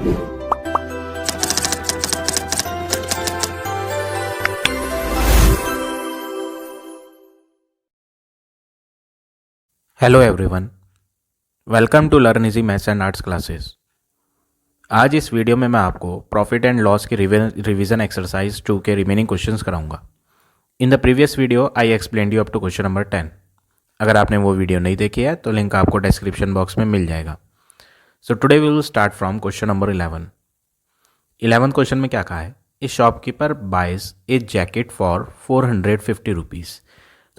Hello everyone, welcome to learn easy maths and arts classes. आज इस video में मैं आपको प्रॉफिट एंड लॉस की रिवीजन एक्सरसाइज 2 के रिमेनिंग क्वेश्चंस कराऊंगा। In the previous video I explained you up to question number 10। अगर आपने वो वीडियो नहीं देखी है तो लिंक आपको डिस्क्रिप्शन बॉक्स में मिल जाएगा। So today we will start from question number 11। 11th question में क्या कहा है? A shopkeeper buys a jacket for 450 rupees.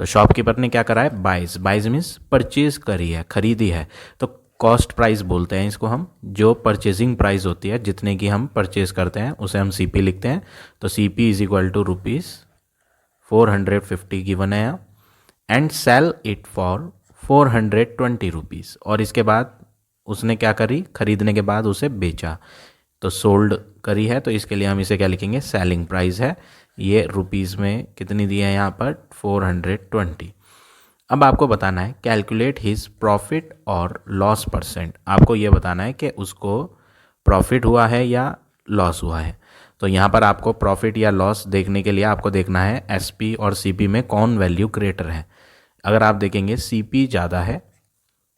तो शॉपकीपर ने क्या करा है? बाइज। बाइज मीन्स परचेज करी है, खरीदी है। तो कॉस्ट प्राइस बोलते हैं इसको हम। जो परचेजिंग प्राइस होती है, जितने की हम परचेज करते हैं, उसे हम सीपी लिखते हैं। तो CP is equal to rupees 450 given है यहाँ। And sell it for 420 rupees. और इसके बाद उसने क्या करी? खरीदने के बाद उसे बेचा, तो सोल्ड करी है। तो इसके लिए हम इसे क्या लिखेंगे? सेलिंग प्राइस है। ये रुपीज़ में कितनी दी है यहाँ पर? 420। अब आपको बताना है कैलकुलेट हिज प्रॉफिट और लॉस परसेंट। आपको ये बताना है कि उसको प्रॉफिट हुआ है या लॉस हुआ है। तो यहाँ पर आपको प्रॉफिट या लॉस देखने के लिए आपको देखना है एसपी और सीपी में कौन वैल्यू ग्रेटर है। अगर आप देखेंगे सीपी ज़्यादा है,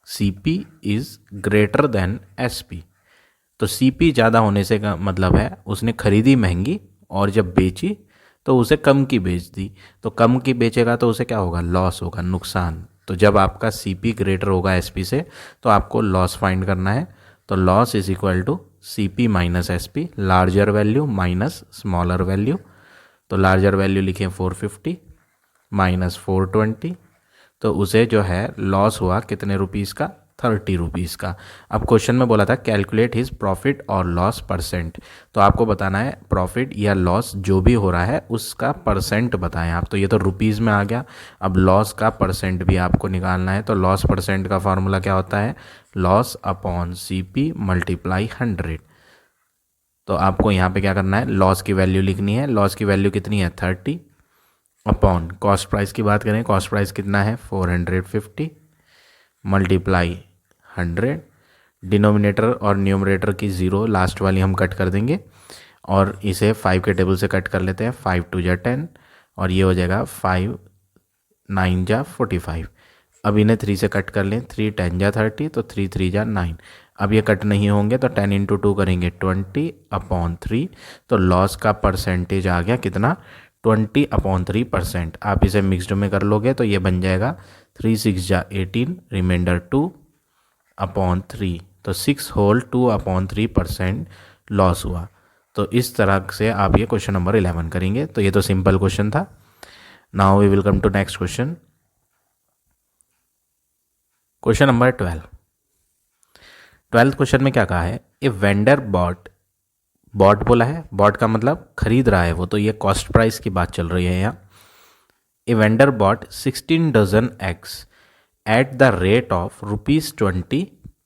CP is greater than SP. तो सीपी ज़्यादा होने से का मतलब है उसने खरीदी महंगी और जब बेची तो उसे कम की बेच दी। तो कम की बेचेगा तो उसे क्या होगा? लॉस होगा, नुकसान। तो जब आपका सीपी ग्रेटर होगा एसपी से तो आपको लॉस फाइंड करना है। तो loss is equal to CP minus SP, larger value minus smaller value. तो लार्जर वैल्यू लिखें 450 माइनस 420, तो उसे जो है लॉस हुआ कितने रुपीज़ का? 30 रुपीज़ का। अब क्वेश्चन में बोला था कैलकुलेट हिज प्रॉफिट और लॉस परसेंट। तो आपको बताना है प्रॉफिट या लॉस जो भी हो रहा है उसका परसेंट बताएं आप। तो ये तो रुपीज़ में आ गया। अब लॉस का परसेंट भी आपको निकालना है। तो लॉस परसेंट का फॉर्मूला क्या होता है? Loss upon CP multiply 100। तो आपको यहाँ पे क्या करना है? लॉस की वैल्यू लिखनी है। लॉस की वैल्यू कितनी है? 30 अपॉन कॉस्ट प्राइस की बात करें, कॉस्ट प्राइस कितना है? 450 मल्टीप्लाई 100। डिनोमिनेटर और न्यूमरेटर की ज़ीरो लास्ट वाली हम कट कर देंगे और इसे 5 के टेबल से कट कर लेते हैं। 5 2 जा 10 और ये हो जाएगा 5 9 जा 45। अब इन्हें 3 से कट कर लें। 3 10 जा 30, तो 3 3 जा 9। अब ये कट नहीं होंगे तो 10 इंटू 2 करेंगे 20 अपॉन 3। तो लॉस का परसेंटेज आ गया कितना? 20 अपॉन 3%। आप इसे मिक्सड में कर लोगे तो ये बन जाएगा 3 6 जा 18, रिमाइंडर 2 अपॉन 3। तो 6 होल 2 अपॉन 3% लॉस हुआ। तो इस तरह से आप ये क्वेश्चन नंबर 11 करेंगे। तो ये तो सिंपल क्वेश्चन था। Now we will come to next question. Question number 12 question में क्या कहा है? ए वेंडर बॉट, बॉट बोला है, बॉट का मतलब खरीद रहा है वो, तो ये कॉस्ट प्राइस की बात चल रही है यहाँ। A vendor bought 16 dozen eggs at the rate of ₹20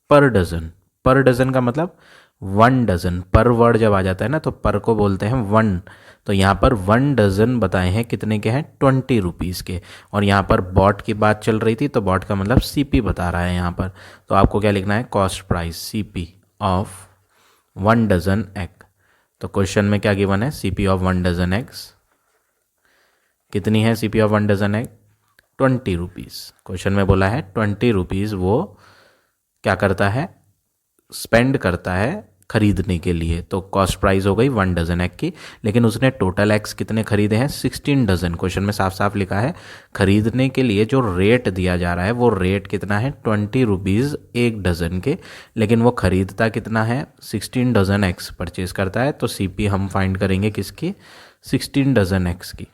per dozen. पर डजन का मतलब 1 डजन। पर वर्ड जब आ जाता है ना तो पर को बोलते हैं 1। तो यहाँ पर 1 डजन बताए हैं कितने के हैं? 20 रुपीज़ के। और यहाँ पर बॉट की बात चल रही थी तो बॉट का मतलब सीपी बता रहा है यहाँ पर। तो आपको क्या लिखना है? Cost price CP of 1 dozen egg. तो क्वेश्चन में क्या गिवन है? सीपी ऑफ 1 डजन एग्स कितनी है? CP of 1 dozen egg 20 rupees. Question में बोला है 20 रुपीज़ वो क्या करता है? स्पेंड करता है खरीदने के लिए। तो कॉस्ट प्राइस हो गई 1 डजन एग की, लेकिन उसने टोटल एग्स कितने खरीदे हैं? 16 डजन। क्वेश्चन में साफ साफ लिखा है खरीदने के लिए जो रेट दिया जा रहा है वो रेट कितना है? 20 रुपीज़ 1 डजन के, लेकिन वो खरीदता कितना है? 16 डजन एग्स परचेज करता है। तो सीपी हम फाइंड करेंगे किसकी? 16 डजन एग्स की,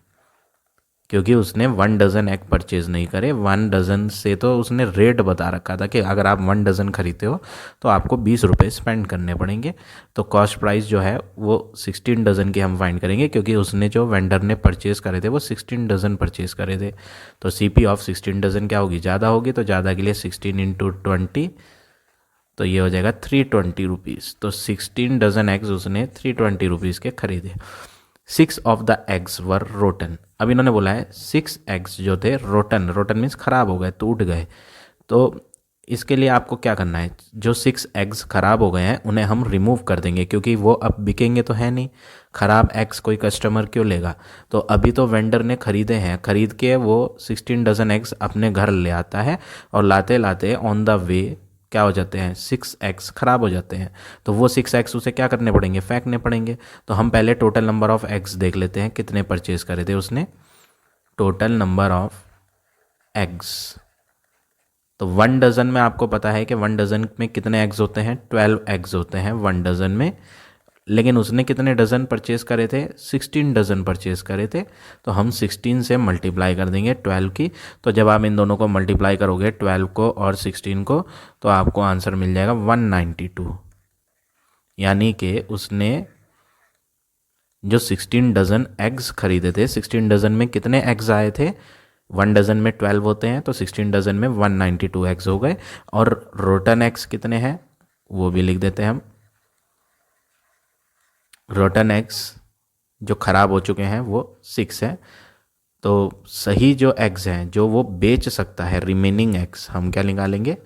क्योंकि उसने 1 डज़न एग परचेज़ नहीं करे। 1 डज़न से तो उसने रेट बता रखा था कि अगर आप 1 डज़न खरीदते हो तो आपको 20 रुपये स्पेंड करने पड़ेंगे। तो कॉस्ट प्राइस जो है वो 16 डज़न की हम फाइंड करेंगे, क्योंकि उसने जो वेंडर ने परचेज़ करे थे वो 16 डज़न परचेज़ करे थे। तो सीपी ऑफ 16 डज़न क्या होगी? ज़्यादा होगी। तो ज़्यादा के लिए 16 इंटू 20, तो ये हो जाएगा 320 रुपीज़। तो 16 डज़न एग्स उसने 320 रुपीज़ के खरीदे। 6 of the eggs were rotten. अब इन्होंने बोला है 6 एग्स जो थे रोटन, रोटन मीन्स खराब हो गए, टूट गए। तो इसके लिए आपको क्या करना है, जो 6 एग्स ख़राब हो गए हैं उन्हें हम रिमूव कर देंगे, क्योंकि वो अब बिकेंगे तो है नहीं, ख़राब एग्स कोई कस्टमर क्यों लेगा। तो अभी तो वेंडर ने ख़रीदे हैं, ख़रीद के वो 16 डजन एग्स अपने घर ले आता है और लाते लाते ऑन द वे क्या हो जाते हैं, 6 एग्स ख़राब हो जाते हैं। तो वो 6 एग्स उसे क्या करने पड़ेंगे, फेंकने पड़ेंगे। तो हम पहले टोटल नंबर ऑफ़ एग्स देख लेते हैं, कितने परचेज़ करे थे उसने। टोटल नंबर ऑफ़ एग्स, तो 1 डज़न में आपको पता है कि 1 डज़न में कितने एग्स होते हैं, 12 एग्स होते हैं 1 डज़न में। लेकिन उसने कितने डज़न परचेज़ करे थे, 16 डज़न परचेज़ करे थे। तो हम 16 से मल्टीप्लाई कर देंगे 12 की। तो जब आप इन दोनों को मल्टीप्लाई करोगे 12 को और 16 को, तो आपको आंसर मिल जाएगा 192। यानी कि उसने जो 16 डज़न एग्स खरीदे थे, 16 डज़न में कितने एग्स आए थे, 1 डज़न में 12 होते हैं, तो 16 डज़न में 192 एग्स हो गए। और रोटन एग्स कितने हैं वो भी लिख देते हैं हम। रोटन एग्स जो ख़राब हो चुके हैं वो 6 है। तो सही जो एग्स हैं जो वो बेच सकता है, रिमेनिंग एग्स, हम क्या निकालेंगे,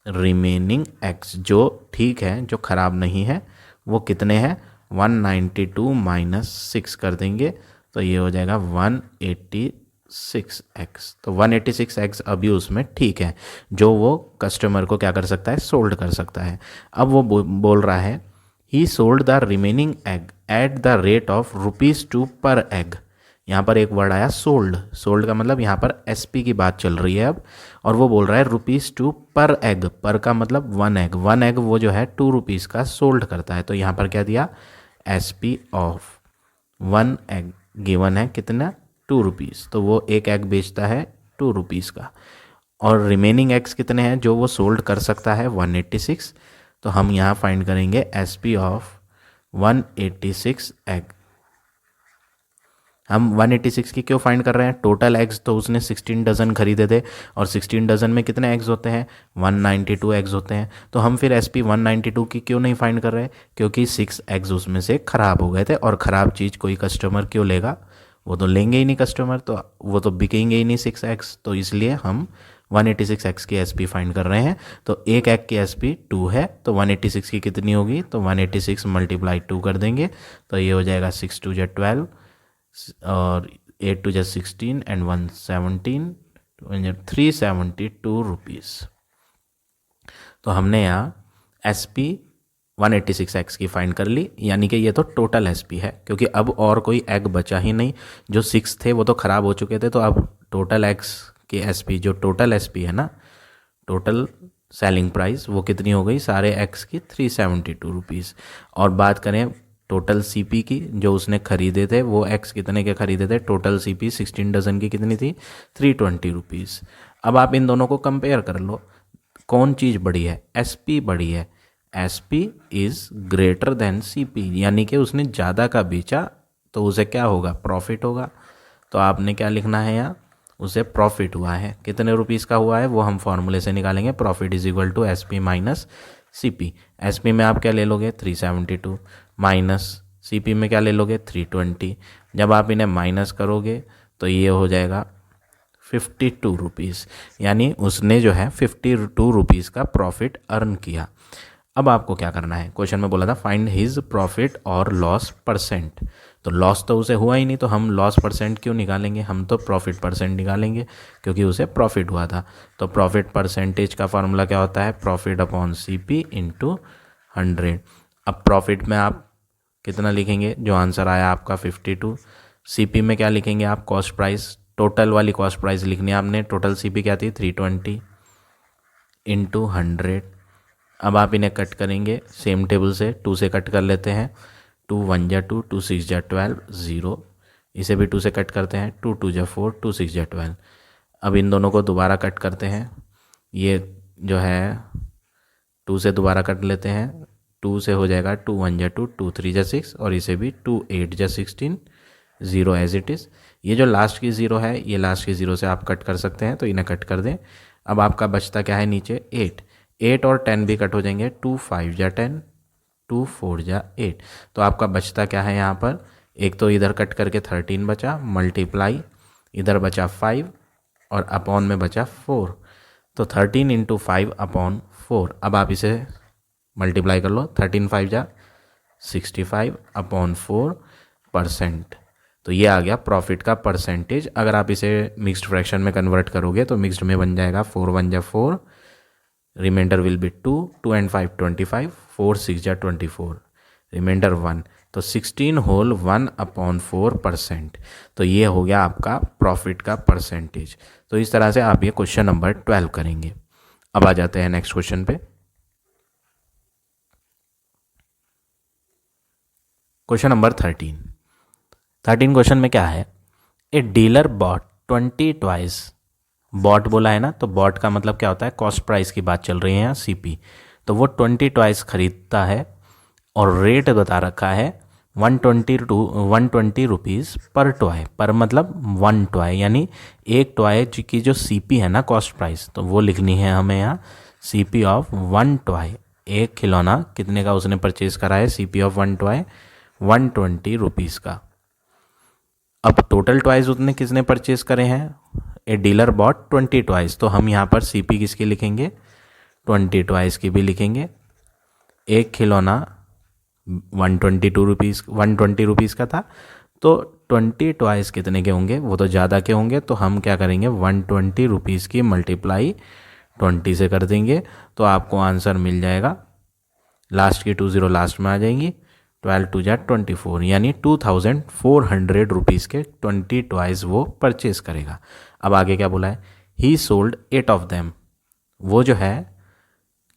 रिमेनिंग एग्स जो ठीक है, जो ख़राब नहीं है, वो कितने हैं, 192 माइनस 6 कर देंगे, तो ये हो जाएगा 186 एक्स। तो 186 एक्स अभी उसमें ठीक है, जो वो कस्टमर को क्या कर सकता है, सोल्ड कर सकता है। अब वो बोल रहा है ही sold the remaining egg eight the rate of ₹2 पर एग। यहाँ पर एक वर्ड आया सोल्ड, सोल्ड का मतलब यहाँ पर SP की बात चल रही है अब, और वो बोल रहा है ₹2 पर एग, पर का मतलब 1 एग, 1 एग वो जो है 2 रुपीज़ का सोल्ड करता है। तो यहाँ पर क्या दिया, SP ऑफ 1 एग गिवन है कितना, 2 रुपीज़, तो वो एक एग बेचता है 2 रुपीज़ का। और रिमेनिंग एग्स कितने हैं जो वो सोल्ड कर सकता है, 186। तो हम यहाँ फाइंड करेंगे SP ऑफ 186 एग। हम 186 की क्यों फाइंड कर रहे हैं, टोटल एग्स तो उसने 16 डज़न खरीदे थे, और 16 डज़न में कितने एग्स होते हैं, 192 एग्स होते हैं। तो हम फिर SP 192 की क्यों नहीं फाइंड कर रहे, क्योंकि 6 एग्स उसमें से ख़राब हो गए थे, और ख़राब चीज़ कोई कस्टमर क्यों लेगा, वो तो लेंगे ही नहीं कस्टमर, तो वो तो बिकेंगे ही नहीं 6 एग्स। तो इसलिए हम 186 एक्स की SP फाइंड कर रहे हैं। तो एक एग की SP 2 है, तो 186 की कितनी होगी, तो 186 मल्टीप्लाई 2 कर देंगे, तो ये हो जाएगा 6 2 जा 12 और 8 2 जा 16 एंड 117, 372 रुपीज़। तो हमने यहाँ SP 186 एक्स की फाइंड कर ली, यानी कि ये तो टोटल SP है, क्योंकि अब और कोई एग बचा ही नहीं, जो 6 थे वो तो ख़राब हो चुके थे। तो अब टोटल एग्स की SP, जो टोटल SP है ना, टोटल सेलिंग प्राइस, वो कितनी हो गई सारे एग्स की, 372 रुपीज़। और बात करें टोटल CP की, जो उसने खरीदे थे, वो एग्स कितने के खरीदे थे, टोटल CP 16 डज़न की कितनी थी, 320 रुपीज़। अब आप इन दोनों को कंपेयर कर लो, कौन चीज़ बड़ी है, SP बड़ी है। SP is greater than CP, यानी कि उसने ज़्यादा का बेचा, तो उसे क्या होगा, प्रॉफिट होगा। तो आपने क्या लिखना है यहाँ, उसे प्रॉफिट हुआ है, कितने रुपीज़ का हुआ है वो हम फॉर्मूले से निकालेंगे, profit is equal to SP minus CP। SP में आप क्या ले लोगे, 372, माइनस CP में क्या ले लोगे, 320। जब आप इन्हें माइनस करोगे तो ये हो जाएगा 52 रुपीज़, यानी उसने जो है 52 रुपीज़ का प्रॉफिट अर्न किया। अब आपको क्या करना है, क्वेश्चन में बोला था फाइंड हिज प्रॉफिट और लॉस परसेंट। तो लॉस तो उसे हुआ ही नहीं, तो हम लॉस परसेंट क्यों निकालेंगे, हम तो प्रॉफिट परसेंट निकालेंगे, क्योंकि उसे प्रॉफिट हुआ था। तो प्रॉफिट परसेंटेज का फॉर्मूला क्या होता है, प्रॉफिट अपॉन CP इंटू 100। अब प्रॉफिट में आप कितना लिखेंगे, जो आंसर आया आपका 52। CP में क्या लिखेंगे आप, कॉस्ट प्राइस, टोटल वाली कॉस्ट प्राइस लिखनी है आपने, टोटल CP क्या थी, 320 इंटू 100। अब आप इन्हें कट करेंगे सेम टेबल से, 2 से कट कर लेते हैं, 2 1 जा 2, 2 6 जा 12, 0। इसे भी 2 से कट करते हैं, 2 2 जा 4, 2 6 जा 12। अब इन दोनों को दोबारा कट करते हैं, ये जो है 2 से दोबारा कट लेते हैं, 2 से हो जाएगा 2 1 जा 2, 2 3 जा 6, और इसे भी 2 8 जा 16, 0 एज इट इज़। ये जो लास्ट की 0 है, ये लास्ट की 0 से आप कट कर सकते हैं, तो इन्हें कट कर दें। अब आपका बचता क्या है नीचे, 8 और 10 भी कट हो जाएंगे, 2 5 जा 10, 2 4 जा 8। तो आपका बचता क्या है यहाँ पर, एक तो इधर कट करके 13 बचा, मल्टीप्लाई इधर बचा 5 और अपॉन में बचा 4। तो 13 इंटू 5/4, अब आप इसे मल्टीप्लाई कर लो, 13 5 जा 65/4%। तो ये आ गया प्रॉफिट का परसेंटेज। अगर आप इसे मिक्स्ड फ्रैक्शन में कन्वर्ट करोगे तो मिक्स्ड में बन जाएगा 4 1 जा 4, रिमाइंडर विल बी 2, 2 and 5 25, 4 6 जा 24, रिमाइंडर 1, तो 16 होल 1/4%। तो ये हो गया आपका प्रॉफिट का परसेंटेज। तो इस तरह से आप ये क्वेश्चन नंबर 12 करेंगे। अब आ जाते हैं नेक्स्ट क्वेश्चन पे। क्वेश्चन नंबर 13 क्वेश्चन में क्या है, a dealer bought 20 toys. Bought बोला है ना, तो बॉट का मतलब क्या होता है, कॉस्ट प्राइस की बात चल रही है यहाँ, सीपी। तो वो 20 टॉयज खरीदता है और रेट बता रखा है 120 रुपीज़ पर टॉय। पर मतलब 1 टॉय, यानी एक टॉय की जो सीपी है ना, कॉस्ट प्राइस, तो वो लिखनी है हमें यहाँ, सीपी ऑफ 1 टॉय। एक खिलौना कितने का उसने परचेज करा है, सीपी ऑफ 1 टॉय 120 रुपीज़ का। अब टोटल टॉयज उतने किसने परचेज करे हैं, ए डीलर बॉट 20 टॉयज। तो हम यहाँ पर सीपी किसकी लिखेंगे, 20 टॉयज की भी लिखेंगे। एक खिलौना 120 रुपीज़ का था, तो 20 टॉयज कितने के होंगे, वो तो ज़्यादा के होंगे। तो हम क्या करेंगे, 120 रुपीज़ की मल्टीप्लाई 20 से कर देंगे, तो आपको आंसर मिल जाएगा। लास्ट की 20 लास्ट में आ जाएंगी, 12 2 जा 24, यानी 2400 रुपीज़ के 20 टॉयज वो परचेज करेगा। अब आगे क्या बोला है, ही सोल्ड 8 ऑफ देम। वो जो है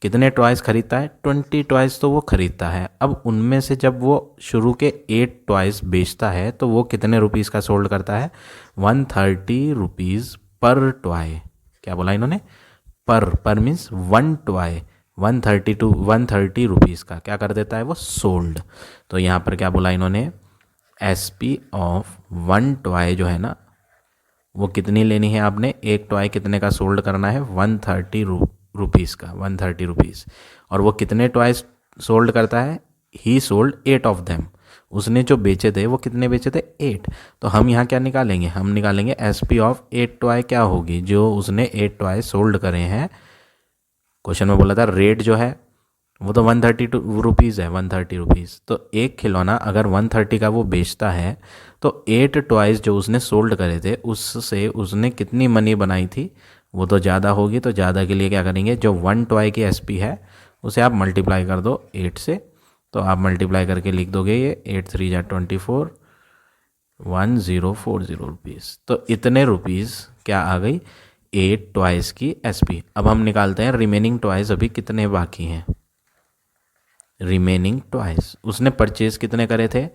कितने टॉयज खरीदता है, 20 टॉयज तो वो खरीदता है। अब उनमें से जब वो शुरू के 8 टॉयज बेचता है तो वो कितने रुपीज़ का सोल्ड करता है, 130 रुपीज़ पर टॉय। क्या बोला इन्होंने, पर मीन्स 1 टॉय 130 रुपीज़ का क्या कर देता है वो, सोल्ड। तो यहाँ पर क्या बोला इन्होंने, एसपी ऑफ 1 टॉय जो है ना, वो कितनी लेनी है आपने, एक टॉय कितने का सोल्ड करना है, 130 रुपीज़ का, 130 रुपीज़। और वो कितने टॉयज सोल्ड करता है, ही सोल्ड 8 ऑफ देम। उसने जो बेचे थे वो कितने बेचे थे, 8। तो हम यहाँ क्या निकालेंगे, हम निकालेंगे एसपी ऑफ 8 टॉय क्या होगी, जो उसने 8 टॉय सोल्ड करे हैं। क्वेश्चन में बोला था रेट जो है वो तो 130 रुपीज़ है, 130 रुपीज़। तो एक खिलौना अगर 130 का वो बेचता है तो 8 टॉयज जो उसने सोल्ड करे थे उससे उसने कितनी मनी बनाई थी, वो तो ज़्यादा होगी। तो ज़्यादा के लिए क्या करेंगे, जो 1 टॉय की एसपी है उसे आप मल्टीप्लाई कर दो 8 से। तो आप मल्टीप्लाई करके लिख दोगे ये 8 3 जा 24, 1040 रुपीज़। तो इतने रुपीज़ क्या आ गई, 8 टॉयज़ की एसपी। अब हम निकालते हैं रिमेनिंग टॉयज़ अभी कितने बाकी हैं। रिमेनिंग टॉयज़ उसने परचेज कितने करे थे,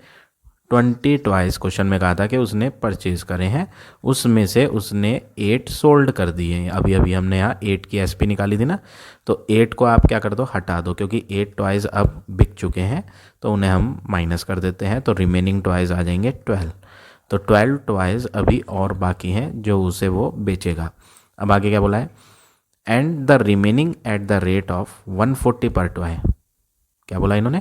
20 टॉयज़ क्वेश्चन में कहा था कि उसने परचेज करे हैं, उसमें से उसने 8 सोल्ड कर दिए हैं। अभी अभी हमने यहाँ 8 की एसपी निकाली थी ना, तो 8 को आप क्या कर दो, हटा दो, क्योंकि 8 टॉयज़ अब बिक चुके हैं तो उन्हें हम माइनस कर देते हैं। तो रिमेनिंग टॉयज़ आ जाएंगे 12। तो 12 टॉयज़ अभी और बाकी हैं जो उसे वो बेचेगा। अब आगे क्या बोला है, and the remaining eight the rate of 140 per toy. क्या बोला इन्होंने,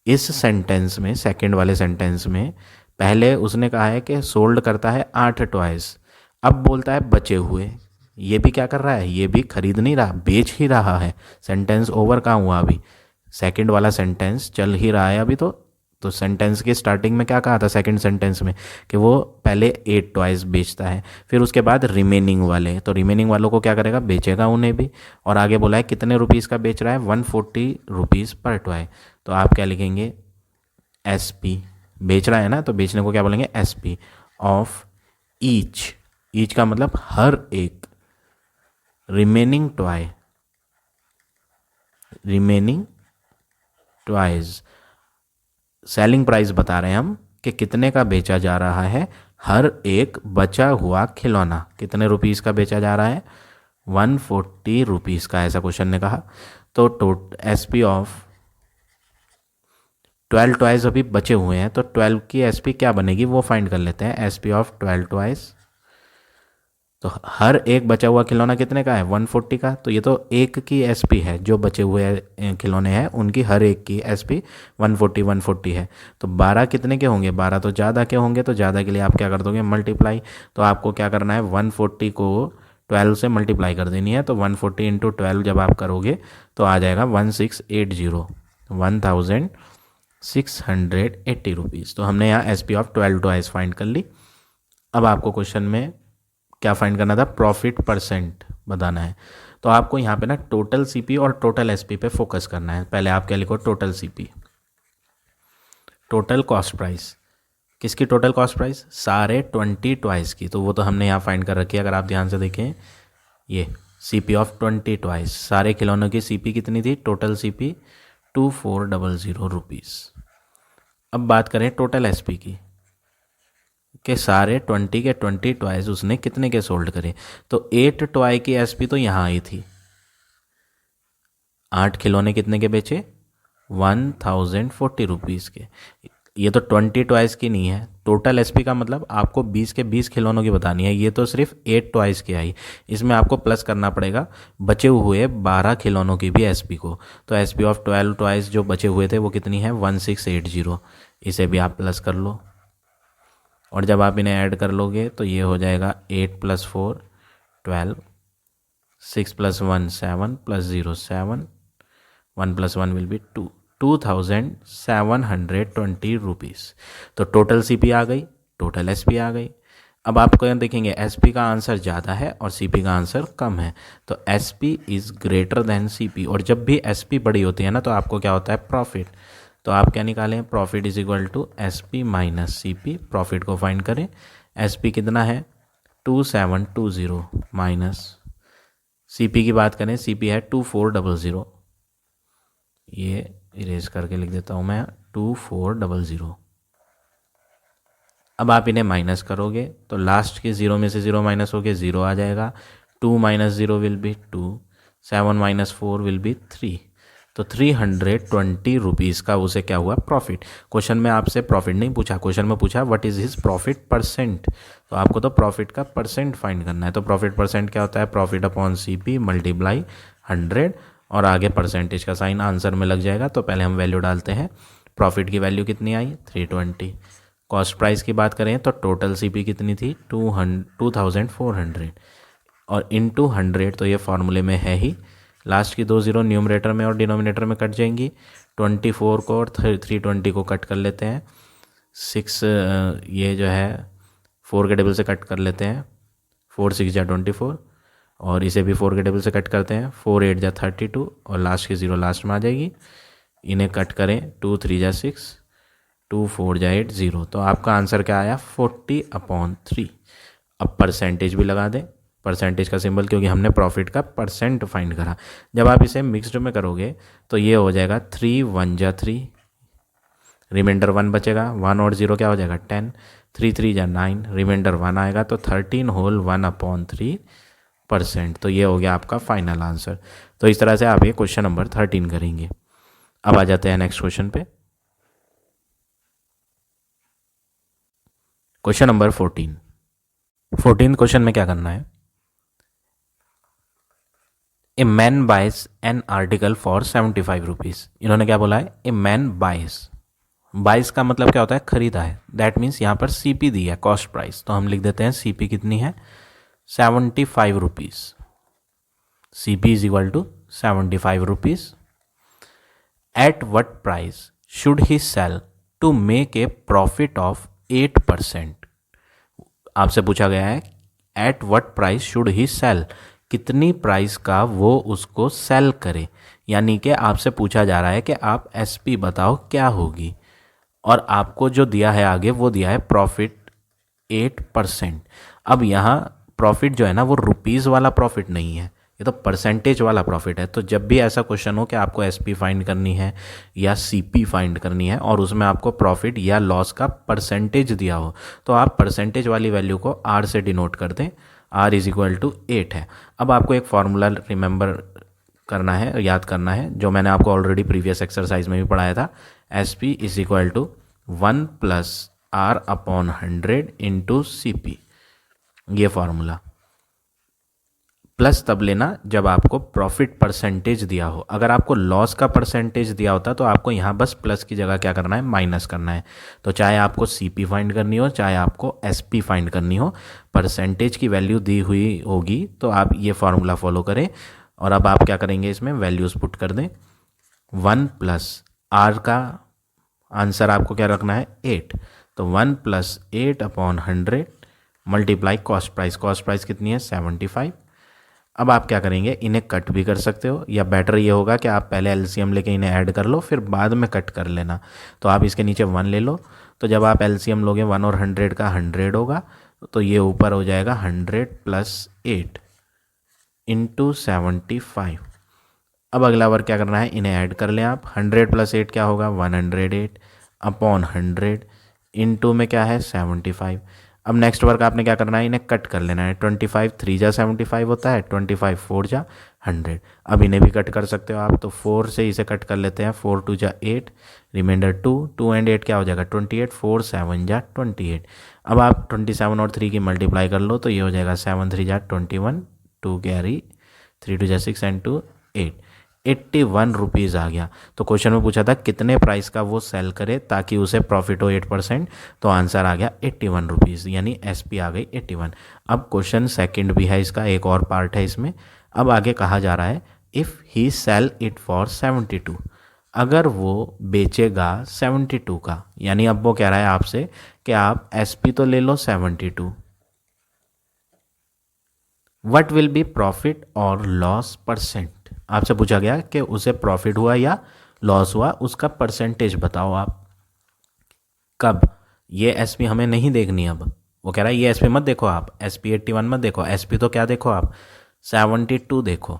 इस सेंटेंस में, सेकंड वाले सेंटेंस में पहले उसने कहा है कि सोल्ड करता है 8 टॉयज़, अब बोलता है बचे हुए। ये भी क्या कर रहा है, ये भी खरीद नहीं रहा, बेच ही रहा है। सेंटेंस ओवर कहाँ हुआ, अभी सेकंड वाला सेंटेंस चल ही रहा है अभी। तो सेंटेंस के स्टार्टिंग में क्या कहा था, सेकंड सेंटेंस में, कि वो पहले 8 टॉयज़ बेचता है, फिर उसके बाद रिमेनिंग वाले, तो रिमेनिंग वालों को क्या करेगा, बेचेगा उन्हें भी। और आगे बोला है कितने रुपीज़ का बेच रहा है, 140 रुपीज़ पर टॉय। तो आप क्या लिखेंगे, एस पी, बेच रहा है ना, तो बेचने को क्या बोलेंगे, S P of each. Each का मतलब हर एक, remaining toy, remaining toys. Selling price बता रहे हैं हम कि कितने का बेचा जा रहा है, हर एक बचा हुआ खिलौना कितने रुपीज़ का बेचा जा रहा है, 140 रुपीज़ का, ऐसा क्वेश्चन ने कहा। तो एसपी ऑफ 12 टॉयज़ अभी बचे हुए हैं, तो 12 की एसपी क्या बनेगी वो फाइंड कर लेते हैं। एसपी ऑफ 12 टॉयज़, तो हर एक बचा हुआ खिलौना कितने का है, 140 का। तो ये तो एक की एसपी है, जो बचे हुए खिलौने हैं उनकी हर एक की एसपी 140 है। तो 12 कितने के होंगे, 12 तो ज़्यादा के होंगे, तो ज़्यादा के लिए आप क्या कर दोगे, मल्टीप्लाई। तो आपको क्या करना है, 140 को 12 से मल्टीप्लाई कर देनी है। तो 140 इंटू 12 जब आप करोगे तो आ जाएगा 1680 रुपीज़। तो हमने यहाँ S P of 12 twice find कर ली। अब आपको क्वेश्चन में क्या फाइंड करना था, प्रॉफिट परसेंट बताना है। तो आपको यहाँ पे ना टोटल सीपी और टोटल एसपी पे फोकस करना है। पहले आप क्या लिखो, total CP, total cost price. किसकी टोटल कॉस्ट प्राइस, सारे 20 ट्वाइस की। तो वो तो हमने यहाँ फाइंड कर रखी है। अगर आप ध्यान से देखें, ये सीपी ऑफ 20 ट्वाइस, सारे खिलौनों की सीपी कितनी थी, टोटल सीपी 2400 रुपीज़। अब बात करें टोटल एसपी की, के सारे 20 के 20 ट्वाइस उसने कितने के सोल्ड करे। तो 8 ट्वाई की एसपी तो यहाँ आई थी, 8 खिलौने कितने के बेचे, 1040 रुपीज़ के। ये तो 20 ट्वाइस की नहीं है। टोटल एसपी का मतलब आपको 20 के 20 खिलौनों की बतानी है। ये तो सिर्फ 8 ट्वाइस की आई, इसमें आपको प्लस करना पड़ेगा बचे हुए 12 खिलौनों की भी एसपी को। तो एसपी ऑफ 12 ट्वाइस जो बचे हुए थे वो कितनी है, 1680। इसे भी आप प्लस कर लो, और जब आप इन्हें ऐड कर लोगे तो ये हो जाएगा 8 + 4 12, 6 + 1 7 + 0 7, 1 + 1 विल बी 2, 2720 रुपीज़। तो टोटल सीपी आ गई, टोटल एसपी आ गई। अब आपको यहाँ देखेंगे एसपी का आंसर ज़्यादा है और सीपी का आंसर कम है। तो SP is greater than CP, और जब भी एसपी बड़ी होती है ना तो आपको क्या होता है, प्रॉफिट। तो आप क्या निकालें, profit is equal to SP minus CP. Profit को फाइंड करें, एसपी कितना है 2720 माइनस सीपी की बात करें, सीपी है 2400। ये इरेज करके लिख देता हूँ मैं 2400। अब आप इन्हें माइनस करोगे तो लास्ट के 0 में से 0 माइनस हो के 0 आ जाएगा। 2 - 0 विल बी 2, 7 - 4 विल बी 3। तो 320 रुपीज़ का उसे क्या हुआ, प्रॉफिट। क्वेश्चन में आपसे प्रॉफिट नहीं पूछा, क्वेश्चन में पूछा what is his profit percent. तो आपको तो प्रॉफिट का परसेंट फाइंड करना है। तो प्रॉफिट परसेंट क्या होता है, प्रॉफिट अपॉन सीपी मल्टीप्लाई 100, और आगे परसेंटेज का साइन आंसर में लग जाएगा। तो पहले हम वैल्यू डालते हैं। प्रॉफिट की वैल्यू कितनी आई, 320। कॉस्ट प्राइस की बात करें तो टोटल सीपी कितनी थी, 2400, और इनटू 100, तो ये फॉर्मूले में है ही। लास्ट की 2 0 न्यूमरेटर में और डिनोमिनेटर में कट जाएंगी। 24 को और 320 को कट कर लेते हैं। 6 ये जो है 4 के टेबल से कट कर लेते हैं, 4 6 जा 24, और इसे भी 4 के टेबल से कट करते हैं, 4 8 जा 32, और लास्ट की 0 लास्ट में आ जाएगी। इन्हें कट करें, 2 3 जा 6, 2 4 जा 8 0। तो आपका आंसर क्या आया, 40/3। अब परसेंटेज भी लगा दें, परसेंटेज का सिंबल, क्योंकि हमने प्रॉफिट का परसेंट फाइंड करा। जब आप इसे मिक्सड में करोगे तो ये हो जाएगा 3 1 जा 3, रिमाइंडर 1 बचेगा, 1 और 0 क्या हो जाएगा 10, 3 3 जा 9, रिमाइंडर 1 आएगा, तो 13 होल 1/3%। तो ये हो गया आपका फाइनल आंसर। तो इस तरह से आप ये क्वेश्चन नंबर 13 करेंगे। अब आ जाते हैं नेक्स्ट क्वेश्चन पे, क्वेश्चन नंबर 14 क्वेश्चन में क्या करना है, a man buys an article for 75 rupees. इन्होंने क्या बोला है, ए मैन बाइज का मतलब क्या होता है, खरीदा है। दैट मीन्स यहाँ पर सीपी दी है, कॉस्ट प्राइस। तो हम लिख देते हैं सीपी कितनी है, 75 rupees. CP is equal to 75 rupees. At what price should he sell to make a profit of 8%। आपसे पूछा गया है at what price should he sell, कितनी प्राइस का वो उसको सेल करे। यानी कि आपसे पूछा जा रहा है कि आप एसपी बताओ क्या होगी, और आपको जो दिया है आगे वो दिया है प्रॉफिट 8%। अब यहाँ प्रॉफिट जो है ना वो रुपीज़ वाला प्रॉफिट नहीं है, ये तो परसेंटेज वाला प्रॉफिट है। तो जब भी ऐसा क्वेश्चन हो कि आपको एसपी फाइंड करनी है या सीपी फाइंड करनी है और उसमें आपको प्रॉफिट या लॉस का परसेंटेज दिया हो, तो आप परसेंटेज वाली वैल्यू को आर से डिनोट कर दें। आर इज इक्वल टू 8 है। अब आपको एक फार्मूला रिमेंबर करना है, याद करना है, जो मैंने आपको ऑलरेडी प्रीवियस एक्सरसाइज में भी पढ़ाया था। S P is equal to 1 + R/100 into C P, ये फार्मूला। प्लस तब लेना जब आपको प्रॉफिट परसेंटेज दिया हो। अगर आपको लॉस का परसेंटेज दिया होता तो आपको यहाँ बस प्लस की जगह क्या करना है, माइनस करना है। तो चाहे आपको सीपी फाइंड करनी हो, चाहे आपको एसपी फाइंड करनी हो, परसेंटेज की वैल्यू दी हुई होगी तो आप ये फार्मूला फॉलो करें। और अब आप क्या करेंगे, इसमें वैल्यूज़ पुट कर दें। 1 प्लस आर का आंसर आपको क्या रखना है, 8। तो 1 plus 8 upon 100 multiply cost price. Cost price कितनी है, 75। अब आप क्या करेंगे, इन्हें कट भी कर सकते हो, या बेटर ये होगा कि आप पहले एलसीएम लेके इन्हें ऐड कर लो, फिर बाद में कट कर लेना। तो आप इसके नीचे 1 ले लो, तो जब आप एलसीएम लोगे 1 और 100 का 100 होगा, तो ये ऊपर हो जाएगा 100 प्लस 8 इंटू 75। अब अगला वर्क क्या करना है, इन्हें ऐड कर लें आप। 100 प्लस 8 क्या होगा, 108 अपॉन 100 इंटू में क्या है, 75। अब नेक्स्ट वर्क आपने क्या करना है, इन्हें कट कर लेना है। 25 3 जा 75 होता है, 25 4 जा 100। अब इन्हें भी कट कर सकते हो आप, तो 4 से इसे कट कर लेते हैं। 4 2 जा 8, रिमाइंडर 2 एंड 8 क्या हो जाएगा, 28। 4 7 जा 28। अब आप 27 और 3 की मल्टीप्लाई कर लो, तो ये हो जाएगा 7 3 जा 21, 2 कैरी, 3 2 जा 6 एंड 2 8, 81 रुपीज़ आ गया। तो क्वेश्चन में पूछा था कितने प्राइस का वो सेल करे ताकि उसे प्रॉफिट हो 8%, तो आंसर आ गया 81 रुपीज़, यानी एसपी आ गई 81। अब क्वेश्चन सेकंड भी है इसका, एक और पार्ट है इसमें। अब आगे कहा जा रहा है if he sell it for 72, अगर वो बेचेगा 72 का, यानी अब वो कह रहा है आपसे कि आप एसपी तो ले लो 72, व्हाट विल बी प्रॉफिट और लॉस परसेंट। आपसे पूछा गया कि उसे प्रॉफिट हुआ या लॉस हुआ, उसका परसेंटेज बताओ आप। कब, ये एसपी हमें नहीं देखनी। अब वो कह रहा है ये एसपी मत देखो आप, एसपी 81 मत देखो, एसपी तो क्या देखो आप, 72 देखो,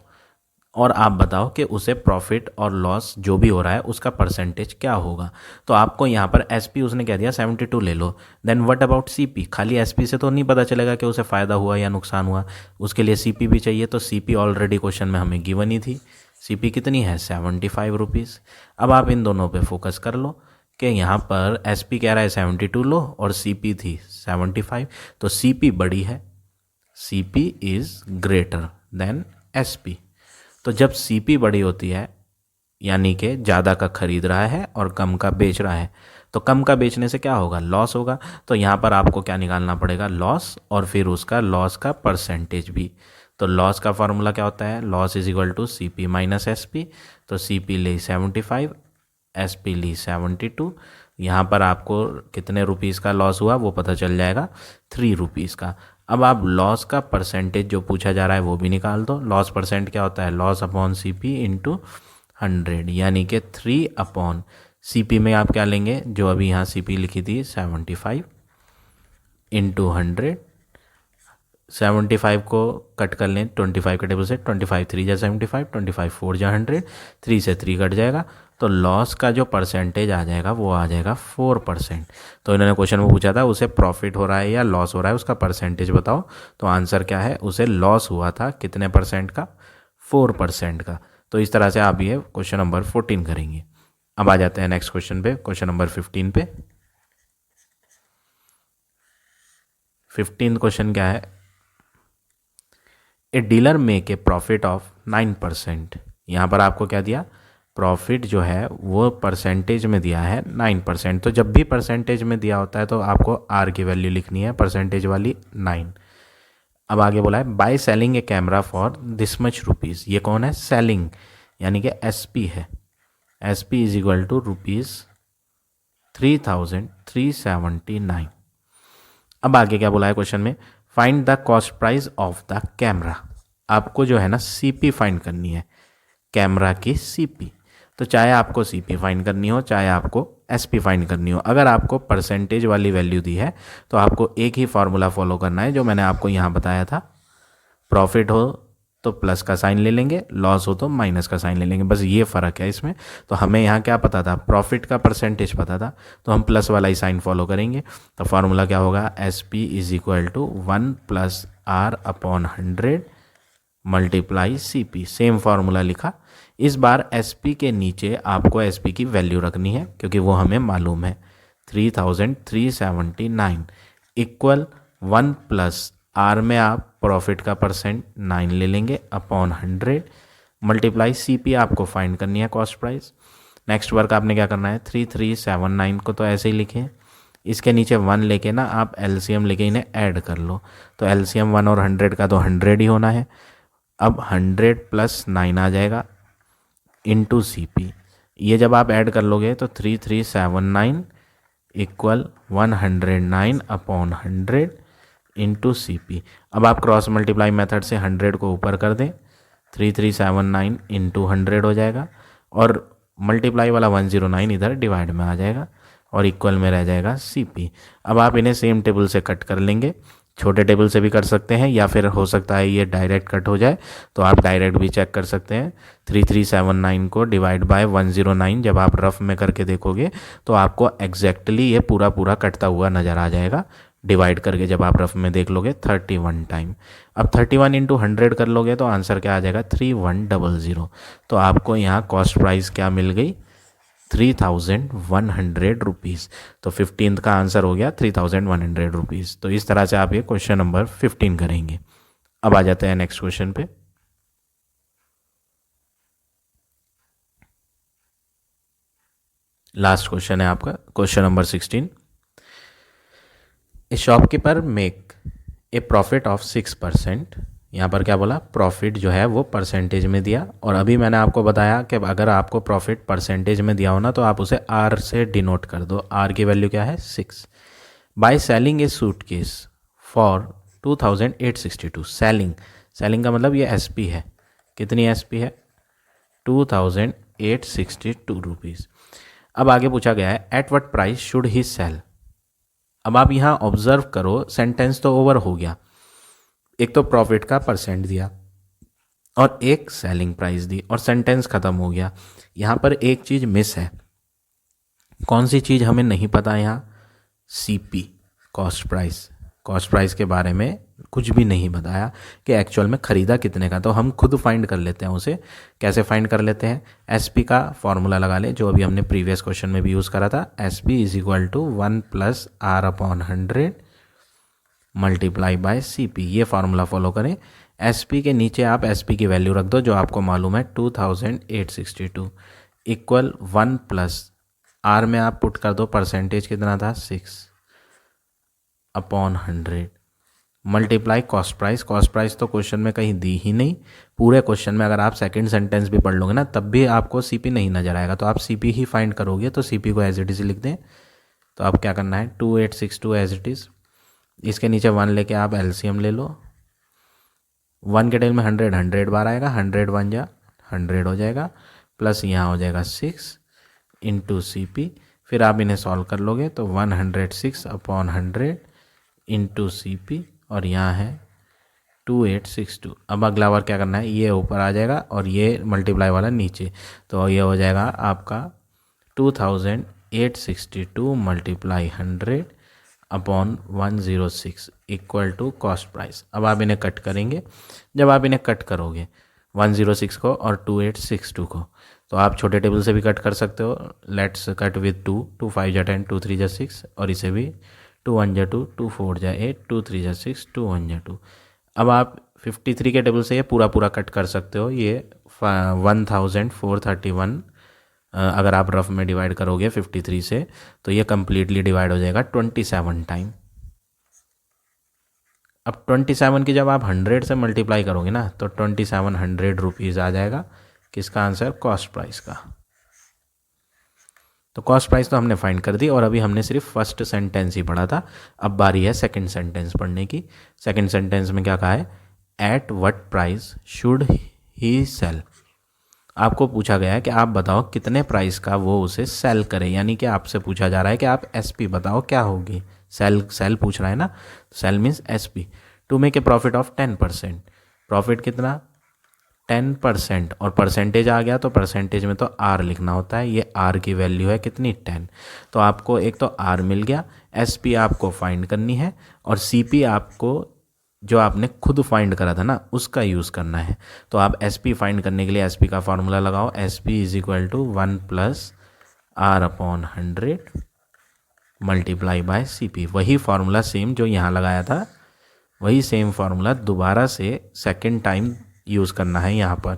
और आप बताओ कि उसे प्रॉफिट और लॉस जो भी हो रहा है उसका परसेंटेज क्या होगा। तो आपको यहाँ पर एसपी उसने कह दिया 72 ले लो, देन व्हाट अबाउट सीपी। खाली एसपी से तो नहीं पता चलेगा कि उसे फ़ायदा हुआ या नुकसान हुआ, उसके लिए सीपी भी चाहिए। तो सीपी ऑलरेडी क्वेश्चन में हमें गिवन ही थी, सीपी कितनी है, 75 रुपीज़। अब आप इन दोनों पे फोकस कर लो कि यहाँ पर एसपी कह रहा है 72 लो और सीपी थी 75, तो सीपी बड़ी है, CP is greater than SP. तो जब सीपी बड़ी होती है यानी कि ज़्यादा का खरीद रहा है और कम का बेच रहा है, तो कम का बेचने से क्या होगा, लॉस होगा। तो यहाँ पर आपको क्या निकालना पड़ेगा, लॉस, और फिर उसका लॉस का परसेंटेज भी। तो लॉस का फार्मूला क्या होता है, loss is equal to C P minus S P. तो सी पी ली 75, एस पी ली 72। यहाँ पर आपको कितने रुपीज़ का लॉस हुआ वो पता चल जाएगा, 3 रुपीज़ का। अब आप लॉस का परसेंटेज जो पूछा जा रहा है वो भी निकाल दो। लॉस परसेंट क्या होता है, loss upon C P into 100, यानी कि 3 अपॉन सी पी में आप क्या लेंगे, जो अभी यहाँ सी पी लिखी थी 75 इंटू 100। 75 को कट कर लें 25 के टेबल से, 25 3 जा 75, 25 4 जा 100, 3 से 3 कट जाएगा, तो लॉस का जो परसेंटेज आ जाएगा वो आ जाएगा 4%। तो इन्होंने क्वेश्चन में पूछा था उसे प्रॉफिट हो रहा है या लॉस हो रहा है, उसका परसेंटेज बताओ। तो आंसर क्या है, उसे लॉस हुआ था कितने परसेंट का, 4% का। तो इस तरह से आप ये क्वेश्चन नंबर 14 करेंगे। अब आ जाते हैं नेक्स्ट क्वेश्चन पे, क्वेश्चन नंबर 15 पे। 15 क्वेश्चन क्या है, a dealer make a profit of 9%। यहाँ पर आपको क्या दिया, प्रॉफिट जो है वो परसेंटेज में दिया है 9%। तो जब भी परसेंटेज में दिया होता है तो आपको आर की वैल्यू लिखनी है, परसेंटेज वाली 9। अब आगे बोला है by selling a camera for this much rupees. ये कौन है, सेलिंग, यानी कि एस पी है। S P is equal to ₹3,379। अब आगे क्या बोला है क्वेश्चन में, find the cost price of the camera. आपको जो है ना सीपी फाइंड करनी है, कैमरा की सीपी। तो चाहे आपको सीपी फाइंड करनी हो, चाहे आपको एसपी फाइंड करनी हो, अगर आपको परसेंटेज वाली वैल्यू दी है तो आपको एक ही फार्मूला फॉलो करना है जो मैंने आपको यहाँ बताया था। प्रॉफिट हो तो प्लस का साइन ले लेंगे, लॉस हो तो माइनस का साइन ले लेंगे, बस ये फ़र्क है इसमें। तो हमें यहाँ क्या पता था, प्रॉफिट का परसेंटेज पता था, तो हम प्लस वाला ही साइन फॉलो करेंगे। तो फार्मूला क्या होगा, S P is equal to 1 plus R upon 100 multiply C P. Same formula लिखा। इस बार एस पी के नीचे आपको एस पी की वैल्यू रखनी है क्योंकि वो हमें मालूम है, 3,379 इक्वल 1 प्लस आर में आप प्रॉफिट का परसेंट 9 ले लेंगे अपॉन 100 मल्टीप्लाई CP आपको फाइंड करनी है कॉस्ट प्राइस। नेक्स्ट वर्क आपने क्या करना है 3379 को तो ऐसे ही लिखें, इसके नीचे 1 लेके ना आप LCM लेके इन्हें ऐड कर लो। तो LCM 1 और 100 का तो 100 ही होना है। अब 100 + 9 आ जाएगा इंटू CP। ये जब आप ऐड कर लोगे तो 3379 इक्वल 109 अपॉन 100 इंटू CP। अब आप क्रॉस मल्टीप्लाई मेथड से 100 को ऊपर कर दें, 3379 इंटू 100 हो जाएगा और मल्टीप्लाई वाला 109 इधर डिवाइड में आ जाएगा और इक्वल में रह जाएगा CP। अब आप इन्हें सेम टेबल से कट कर लेंगे, छोटे टेबल से भी कर सकते हैं या फिर हो सकता है ये डायरेक्ट कट हो जाए तो आप डायरेक्ट भी चेक कर सकते हैं। 3379 को डिवाइड बाय 109 जब आप रफ में करके देखोगे तो आपको एग्जैक्टली ये पूरा पूरा कटता हुआ नज़र आ जाएगा। डिवाइड करके जब आप रफ में देख लोगे 31 टाइम। अब 31 इंटू 100 कर लोगे तो आंसर क्या आ जाएगा 3100। तो आपको यहाँ कॉस्ट प्राइस क्या मिल गई 3100 रुपीज़। तो 15th का आंसर हो गया 3100 रुपीज़। तो इस तरह से आप ये क्वेश्चन नंबर 15 करेंगे। अब आ जाते हैं नेक्स्ट क्वेश्चन पे। लास्ट क्वेश्चन है आपका question number 16। A shopkeeper make a profit of 6%। यहाँ पर क्या बोला प्रॉफिट जो है वो परसेंटेज में दिया, और अभी मैंने आपको बताया कि अगर आपको प्रॉफिट परसेंटेज में दिया हो ना तो आप उसे R से डिनोट कर दो। R की वैल्यू क्या है 6। Bye selling A suitcase for 2862। Selling का मतलब ये SP है। कितनी SP है 2862 रुपीज़। अब आगे पूछा गया है at what price should he sell. अब आप यहाँ ऑब्जर्व करो, सेंटेंस तो ओवर हो गया, एक तो प्रॉफिट का परसेंट दिया और एक सेलिंग प्राइस दी और सेंटेंस खत्म हो गया। यहाँ पर एक चीज़ मिस है। कौन सी चीज़ हमें नहीं पता यहाँ CP कॉस्ट प्राइस के बारे में कुछ भी नहीं बताया कि एक्चुअल में ख़रीदा कितने का। तो हम खुद फाइंड कर लेते हैं उसे। कैसे फाइंड कर लेते हैं SP का फॉर्मूला लगा ले जो अभी हमने प्रीवियस क्वेश्चन में भी यूज़ करा था। SP is equal to 1 + R upon 100 multiply by CP। ये फार्मूला फॉलो करें। SP के नीचे आप SP की वैल्यू रख दो जो आपको मालूम है 2862 इक्वल 1 + R में आप पुट कर दो परसेंटेज कितना था 6 अपॉन 100 मल्टीप्लाई कॉस्ट प्राइस तो क्वेश्चन में कहीं दी ही नहीं। पूरे क्वेश्चन में अगर आप सेकंड सेंटेंस भी पढ़ लोगे ना तब भी आपको CP नहीं नजर आएगा, तो आप CP ही फाइंड करोगे। तो CP को एज इट इज लिख दें। तो आप क्या करना है 2862 एज इट इज़, इसके नीचे 1 लेके आप LCM ले लो। 1 के टेल में 100 बार आएगा, 100 1 जा 100 हो जाएगा, प्लस यहाँ हो जाएगा 6 इंटू CP। फिर आप इन्हें सॉल्व कर लोगे तो 106 अपॉन 100 इंटू CP और यहाँ है 2862। अब अगला बार क्या करना है ये ऊपर आ जाएगा और ये मल्टीप्लाई वाला नीचे, तो ये हो जाएगा आपका 2862 multiply 100 upon 106 equal to cost price. अब आप इन्हें कट करेंगे। जब आप इन्हें कट करोगे 106 को और 2862 को तो आप छोटे टेबल से भी कट कर सकते हो। लेट्स कट विद 2 2 5 जा 10 2 3 जा 6 और इसे भी 2 1 जा 2 2 4 जा 8 2 3 जा 6 2 1 जा 2। अब आप 53 के टेबल से ये पूरा कट कर सकते हो। ये 1431 अगर आप रफ में डिवाइड करोगे 53 से तो ये कम्प्लीटली डिवाइड हो जाएगा 27 टाइम। अब 27 की जब आप 100 से मल्टीप्लाई करोगे ना तो 2700 रुपीज़ आ जाएगा। किसका आंसर कॉस्ट प्राइस का। तो कॉस्ट प्राइस तो हमने फाइंड कर दी और अभी हमने सिर्फ फर्स्ट सेंटेंस ही पढ़ा था। अब बारी है सेकंड सेंटेंस पढ़ने की। सेकंड सेंटेंस में क्या कहा है at what price should he sell. आपको पूछा गया है कि आप बताओ कितने प्राइस का वो उसे सेल करे, यानी कि आपसे पूछा जा रहा है कि आप SP बताओ क्या होगी। सेल पूछ रहा है ना, sell means SP to make a profit of 10%। Profit कितना 10% और परसेंटेज आ गया तो परसेंटेज में तो R लिखना होता है। ये R की वैल्यू है कितनी 10। तो आपको एक तो R मिल गया, SP आपको फाइंड करनी है और CP आपको जो आपने खुद फाइंड करा था ना उसका यूज़ करना है। तो आप SP फाइंड करने के लिए SP का फार्मूला लगाओ। SP is equal to 1 + R upon 100 multiply by CP। वही फार्मूला सेम जो यहाँ लगाया था वही सेम फार्मूला दोबारा से सेकंड टाइम यूज़ करना है यहाँ पर।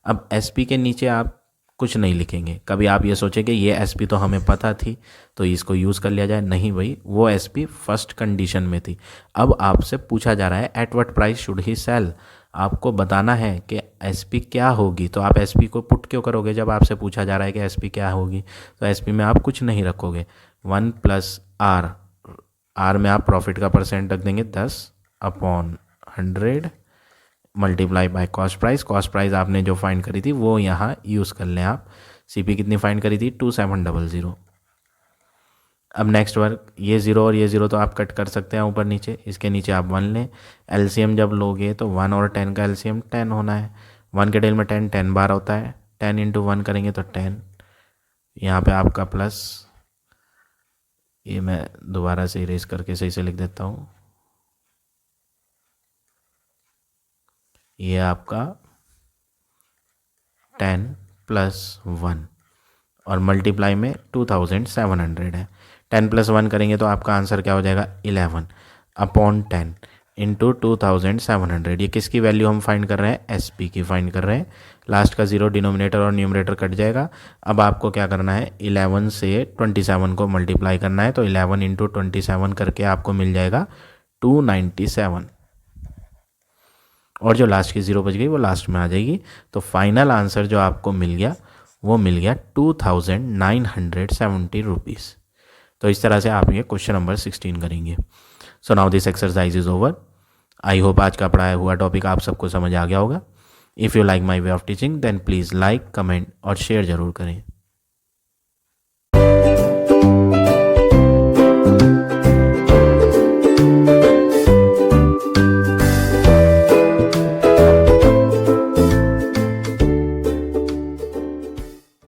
अब SP के नीचे आप कुछ नहीं लिखेंगे। कभी आप ये सोचें कि ये SP तो हमें पता थी तो इसको यूज़ कर लिया जाए, नहीं भाई, वो SP फर्स्ट कंडीशन में थी। अब आपसे पूछा जा रहा है at what price should he sell. आपको बताना है कि SP क्या होगी, तो आप SP को पुट क्यों करोगे जब आपसे पूछा जा रहा है कि SP क्या होगी। तो SP में आप कुछ नहीं रखोगे, 1 + R में आप प्रॉफिट का परसेंट रख देंगे 10/100 multiply by cost price. Cost price आपने जो फाइंड करी थी वो यहाँ यूज़ कर लें आप। CP कितनी फाइंड करी थी, 2700। अब नेक्स्ट वर्क, ये 0 और ये 0 तो आप कट कर सकते हैं ऊपर नीचे, इसके नीचे आप 1 लें। LCM जब लोगे तो 1 और 10 का LCM 10 होना है। 1 के डेल में 10 बार होता है, 10 × 1 करेंगे तो 10। यहाँ पे आपका प्लस, ये मैं दोबारा से इरेज करके सही से लिख देता हूँ, ये आपका 10 + 1 और मल्टीप्लाई में 2700 है। 10 + 1 करेंगे तो आपका आंसर क्या हो जाएगा, 11/10 × 2700। ये किसकी वैल्यू हम फाइंड कर रहे हैं, SP की फाइंड कर रहे हैं। लास्ट का 0 डिनोमिनेटर और न्यूमरेटर कट जाएगा। अब आपको क्या करना है, 11 से 27 को मल्टीप्लाई करना है, तो 11 × 27 करके आपको मिल जाएगा 297 और जो लास्ट की 0 बच गई वो लास्ट में आ जाएगी। तो फाइनल आंसर जो आपको मिल गया वो मिल गया 2970 रुपीज़। तो इस तरह से आप ये क्वेश्चन नंबर 16 करेंगे। So now this exercise is over. I hope आज का पढ़ाया हुआ टॉपिक आप सबको समझ आ गया होगा। If you like my way of teaching then please like, comment और शेयर ज़रूर करें।